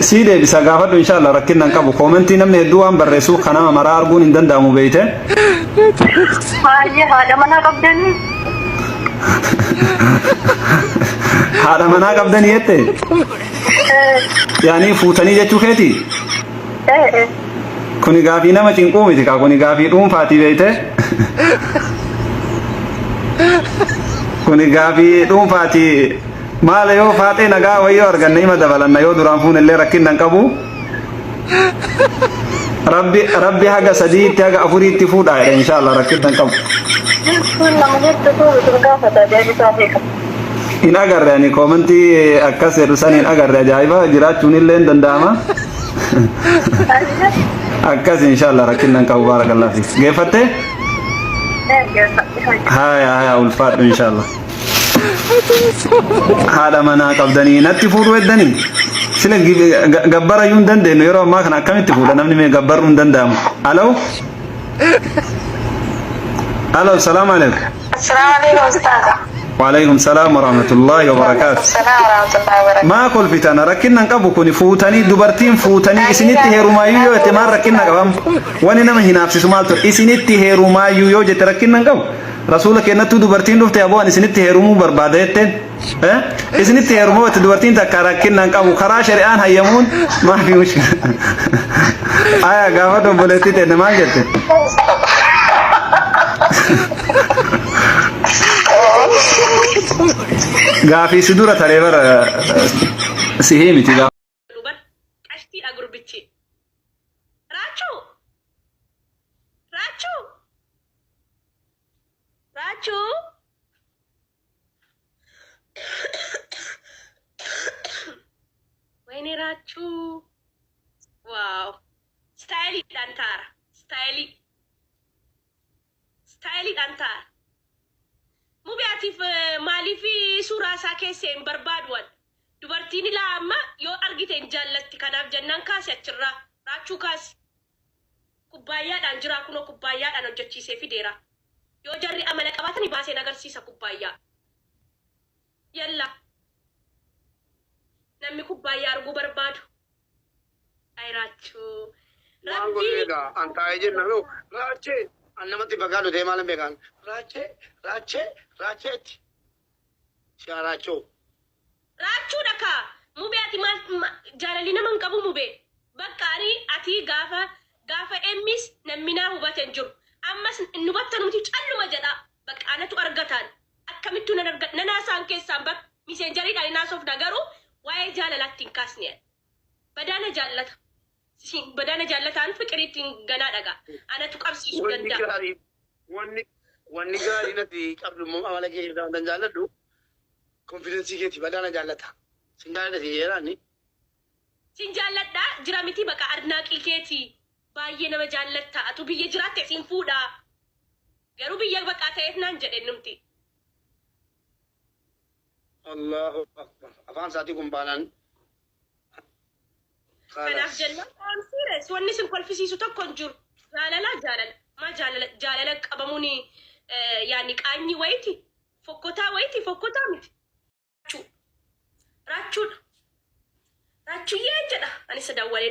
سيدي بسقافة إن شاء الله ركنا نكبو كومنتي نمني الدوام برسو خنا مرا أرجون إن دندامو بيته هذا منا قبضني هذا منا قبضني يته يعني فوتني جتو كتي كوني غافينا ما تنقومي تكا كوني غافي روم فاتي بيته كوني غافي روم فاتي ما له يو فاتي نجا ويو أرجع نيما دبلنا يو درام فون اللي ركنا نكبو ربي حاجة سديد حاجة أفوري تفوت عليه إن شاء الله ركنا نكبو إن أجر يعني كومنتي أكسر سنة إن أجر جايبة جرات شوني لين دندامة أكسر إن شاء الله ركنا نكبو بارك الله فيك جيفته هاي أولفات إن شاء الله هذا منا قبضني نتفور ودني سلا جبارة يون دندن يرى ما كنا كم تفور أنا مني جبار يون دندام ألو السلام عليكم السلام عليكم أستاذ وعليكم السلام ورحمة الله وبركاته السلام ورحمة الله وبركاته ما أقول فتانا ركنا نكبو كوني فوتاني دبرتين فوتاني إسنيت هيرومايو يتمار ركنا كبام واني نما هنا في سمالتو إسنيت هيرومايو جت ركنا نكبو رسولك إن تو دبرتين دفت أبوان إسنيت هيرومو بربادتين إسنيت هيرومو تدبرتين تكاركنا نكبو خراش الآن هيمون ما في مشكلة قافتهم بولتي تنما جت غافي سدورة تريبر سهيمي تيجا أشتي أغربتي راچو ويني راچو واو ستايلي دانتار ستايلي دانتار مو بيعتي في مالي في سورة ساكيسين بربادوان dubartiin laa amma yoo argiteen jaallatti kanaaf jennaan kaasi achirraa raachuu kaasi kubbaayyaadhaan jiraa kunoo kubbaayyaadhaan hojjechiisee fideera yoo jarri amala qabaatanii baaseen agarsiisa kubbaayyaa yalla namni kubbaayyaa arguu barbaadu ay raachuu rabbiin antaa'ee jenna loo raachee annamatti fagaatu deemaa lan beekan raacheetti shaaraachoo raachuu dhaka mubee ati maal jaalalli naman qabu mubee bakkaanii ati gaafa emmis namminaa hubateen jiru ammas nubatta nuti calluma jedha bakkaanatu argataan akkamittuu nanaasaan keessaan bak miseenjariidhaan inaasoof garuu waa'ee jaalalaatti hin kaasne badaana jaallataan fiqiriittiin ganaa dhaga anatu qabsiisuu danda'a. Wanni gaarii natti qabdummoo amala kee irraa waan jaalladhu konfiidensii keeti badaana jaallata. Sin jaalladha yeeraani. Sin jaalladha jira miti baqa arnaaqii keeti baay'ee nama jaallatta atu biyya jiraatte sin fuudha garuu biyya baqaa ta'eef naan jedhe numti. Allahu akbar afaan saatii kun baanaan. Kanaaf jennaan siires wanni sin kolfisiisu tokko hin jiru jaalala qabamuun yaani qaanyi wayti fokkotaa miti raachuyyee jedha ani isa dawwale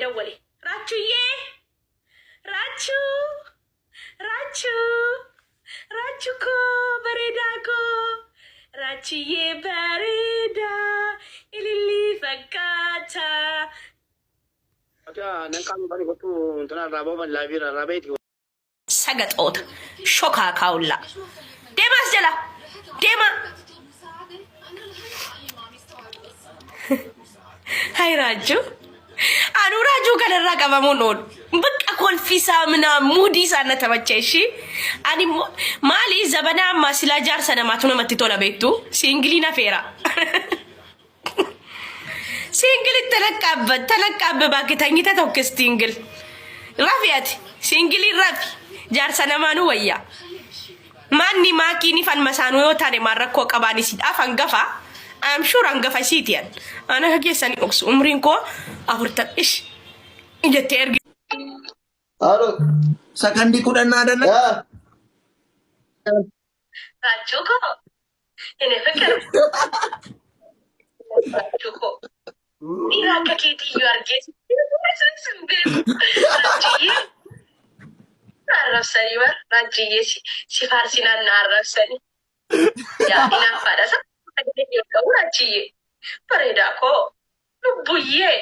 raachuu koo bareedaa koo raachuyyee bareedaa ilillii fakkaata. Sagatoota shokaa kaawulla deemaas jala deema hay raajuu anuu raajuu kanarraa qabamuun oolu bakka kolfisaa minaa muudii isaan na taphacheeshi ani maali zabanaa ammaa silaa jaarsa namaatu namatti tola beektu siingilii nafeera. Single talakkaabbe baake tanyita tokko single rafiati single rafi jaarsa namaanu wayya manni maakini fan masaanu yoo taane marrakkoo qabaani si afan gafa am sure an gafa sitian ana hageessani oks umriin koo afurta ish injette ergi alo sakandi kudhanna danna Rachuko ene fakir Rachuko Dhiira akka keetii yoo argeessu raajiyee arrabsanii bar raajiyee si faarsinaan na arrabsanii yaa inaaffaadha sa qabu raajiyee bareedaa koo lubbuyyee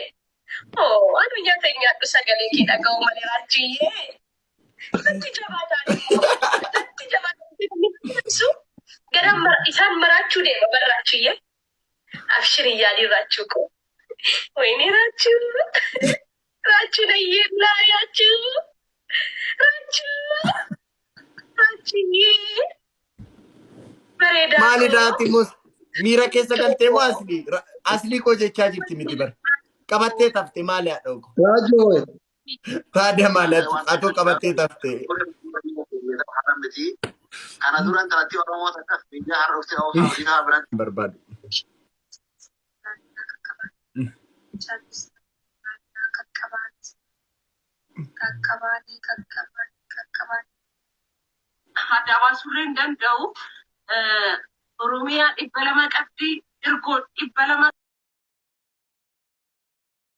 addunyaa teenyaadhu sagalee kee dhaga'u malee raajiyee natti jabaataanisu gara isaan maraachuu deema barraachiyee abshirii yaadii raachuu koo ወይኔ ራችሁ ራችሁ ነይላ ያችሁ ራችሁ በሬዳ ማሊዳቲ ሙስ ሚራ keessa galtee moo asli koo jechaa jirti miti bar qabattee tafte maali haadhoo ko Raajoo taadee maali atoo qabattee tafte kana duran talatti oromoo takka biyya harroofte oofaa biran barbaadu. Adabaa surreen danda'u Oromiyaa 200 qabdi, Irgoon 200